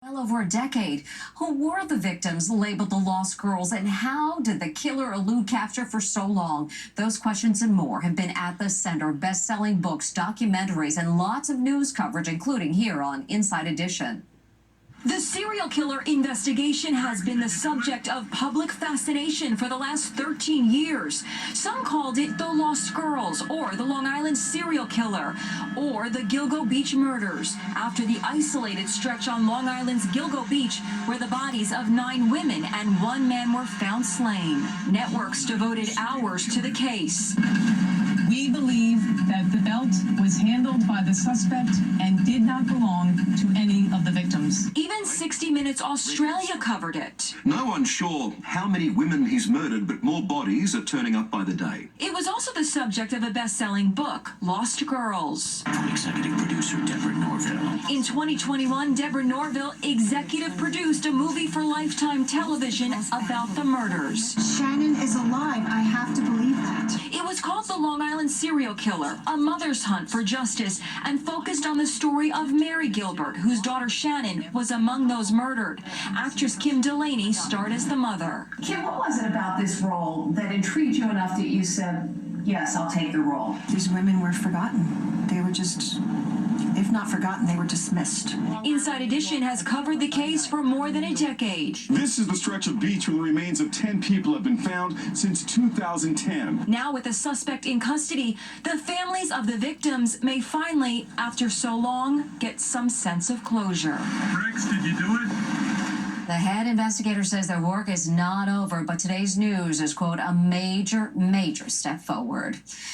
Well over a decade. Who were the victims labeled the lost girls, and how did the killer elude capture for so long? Those questions and more have been at the center of best-selling books, documentaries, and lots of news coverage, including here on Inside Edition. The serial killer investigation has been the subject of public fascination for the last 13 years. Some called it the Lost Girls, or the Long Island serial killer, or the Gilgo Beach murders, after the isolated stretch on Long Island's Gilgo Beach where the bodies of 9 women and 1 man were found slain. Networks devoted hours to the case. We believe that the belt was handled by the suspect and did not belong to any of the victims. Even 60 Minutes Australia covered it. No one's sure how many women he's murdered, but more bodies are turning up by the day. It was also the subject of a best-selling book, Lost Girls. Executive producer Deborah Norville. In 2021, Deborah Norville executive produced a movie for Lifetime Television about the murders. Shannon is alive. I have to believe that. It was called The Long Island Serial Killer, a mother's hunt for justice, and focused on the story of Mary Gilbert, whose daughter Shannon was among those murdered. Actress Kim Delaney starred as the mother. Kim, what was it about this role that intrigued you enough that you said, yes, I'll take the role? These women were forgotten. They were just, if not forgotten, they were dismissed. Inside Edition has covered the case for more than a decade. This is the stretch of beach where the remains of 10 people have been found since 2010. Now with the suspect in custody, the families of the victims may finally, after so long, get some sense of closure. Rex, did you do it? The head investigator says their work is not over, but today's news is, quote, a major step forward.